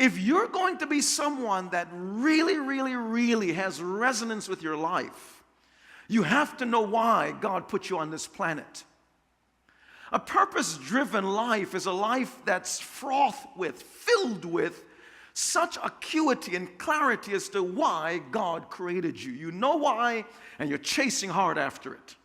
If you're going to be someone that really, really, really has resonance with your life, you have to know why God put you on this planet. A purpose-driven life is a life that's fraught with, filled with such acuity and clarity as to why God created you. You know why, and you're chasing hard after it.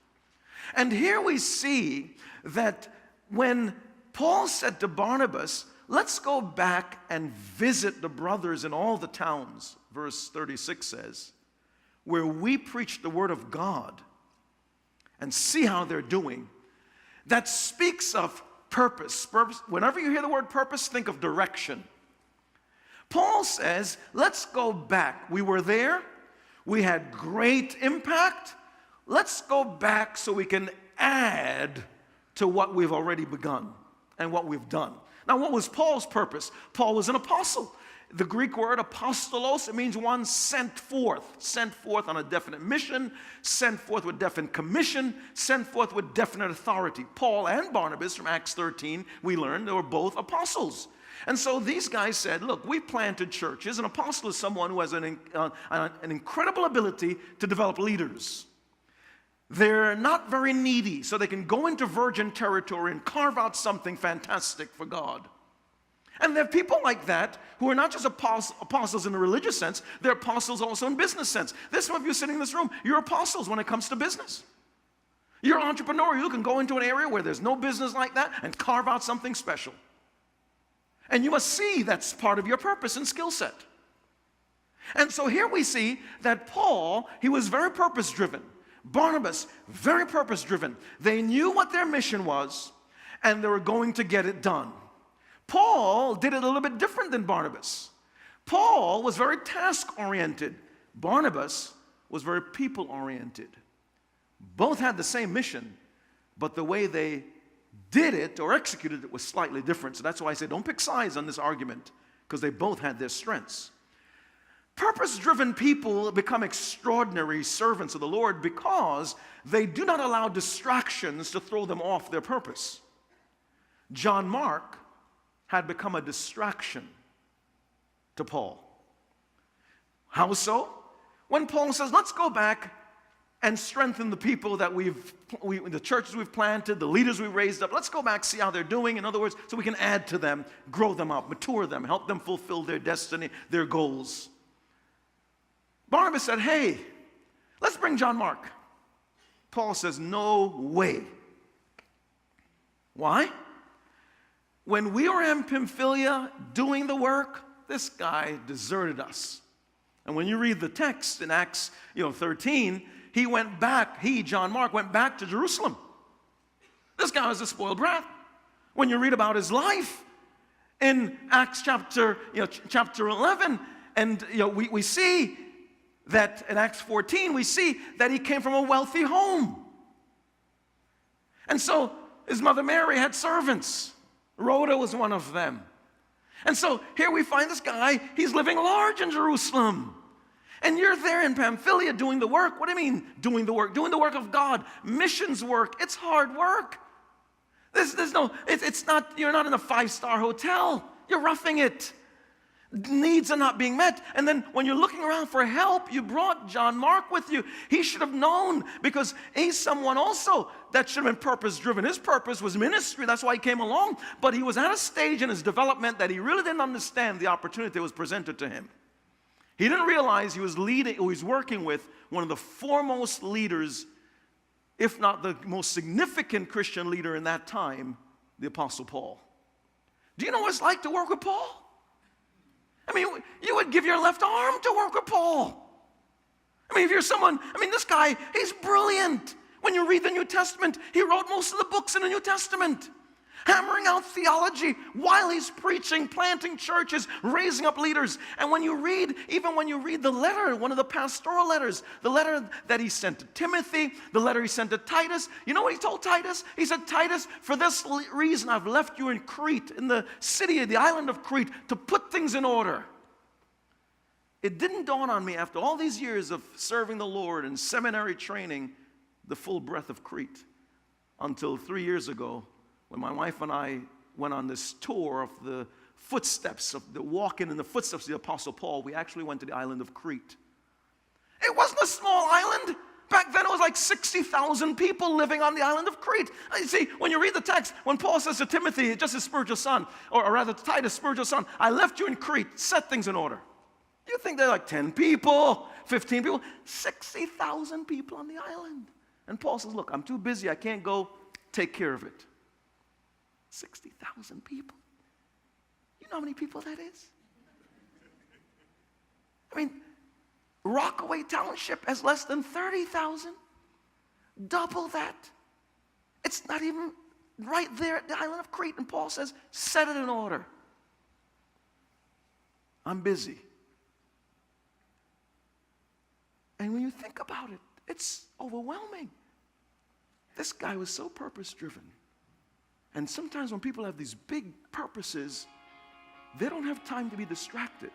And here we see that when Paul said to Barnabas, let's go back and visit the brothers in all the towns, verse 36 says, where we preach the word of God and see how they're doing. That speaks of purpose. Whenever you hear the word purpose, think of direction. Paul says, let's go back. We were there. We had great impact. Let's go back so we can add to what we've already begun and what we've done. Now, what was Paul's purpose? Paul was an apostle. The Greek word apostolos, it means one sent forth on a definite mission, sent forth with definite commission, sent forth with definite authority. Paul and Barnabas, from Acts 13, we learned they were both apostles. And so these guys said, look, we planted churches. An apostle is someone who has an incredible ability to develop leaders. They're not very needy, so they can go into virgin territory and carve out something fantastic for God. And there are people like that who are not just apostles in the religious sense, they're apostles also in business sense. There's some of you sitting in this room, you're apostles when it comes to business. You're an entrepreneur. You can go into an area where there's no business like that and carve out something special. And you must see that's part of your purpose and skill set. And so here we see that Paul, he was very purpose-driven. Barnabas, very purpose-driven. They knew what their mission was, and they were going to get it done. Paul did it a little bit different than Barnabas. Paul was very task-oriented. Barnabas was very people-oriented. Both had the same mission, but the way they did it or executed it was slightly different. So that's why I say don't pick sides on this argument, because they both had their strengths. Purpose-driven people become extraordinary servants of the Lord because they do not allow distractions to throw them off their purpose. John Mark had become a distraction to Paul. How so? When Paul says, let's go back and strengthen the people that the churches we've planted, the leaders we've raised up, let's go back, see how they're doing. In other words, so we can add to them, grow them up, mature them, help them fulfill their destiny, their goals. Barnabas said, hey, let's bring John Mark. Paul says, no way. Why? When we were in Pamphylia doing the work, this guy deserted us. And when you read the text in Acts 13, John Mark, went back to Jerusalem. This guy was a spoiled brat. When you read about his life in Acts chapter 11, and we see that in Acts 14, we see that he came from a wealthy home. And so his mother Mary had servants. Rhoda was one of them. And so here we find this guy, he's living large in Jerusalem. And you're there in Pamphylia doing the work. What do you mean doing the work? Doing the work of God. Missions work. It's hard work. It's not, you're not in a 5-star hotel. You're roughing it. Needs are not being met. And then when you're looking around for help, you brought John Mark with you. He should have known, because he's someone also that should have been purpose-driven. His purpose was ministry. That's why he came along. But he was at a stage in his development that he really didn't understand the opportunity that was presented to him. He didn't realize he was working with one of the foremost leaders, if not the most significant Christian leader in that time, the Apostle Paul. Do you know what it's like to work with Paul? I mean, you would give your left arm to work with Paul. I mean, if you're someone, this guy, he's brilliant. When you read the New Testament, he wrote most of the books in the New Testament, hammering out theology while he's preaching, planting churches, raising up leaders. And when you read the letter, one of the pastoral letters, the letter that he sent to Timothy, the letter he sent to Titus, you know what he told Titus? He said, Titus, for this reason I've left you in Crete, in the city, the island of Crete, to put things in order. It didn't dawn on me after all these years of serving the Lord and seminary training, the full breadth of Crete, until 3 years ago, when my wife and I went on this tour of the walking in the footsteps of the Apostle Paul, we actually went to the island of Crete. It wasn't a small island. Back then it was like 60,000 people living on the island of Crete. You see, when you read the text, when Paul says to Timothy, just his spiritual son, or rather Titus, spiritual son, I left you in Crete, set things in order. You think they're like 10 people, 15 people, 60,000 people on the island. And Paul says, look, I'm too busy, I can't go take care of it. 60,000 people. You know how many people that is? I mean, Rockaway Township has less than 30,000. Double that. It's not even right there at the island of Crete. And Paul says, set it in order. I'm busy. And when you think about it, it's overwhelming. This guy was so purpose-driven. And sometimes when people have these big purposes, they don't have time to be distracted.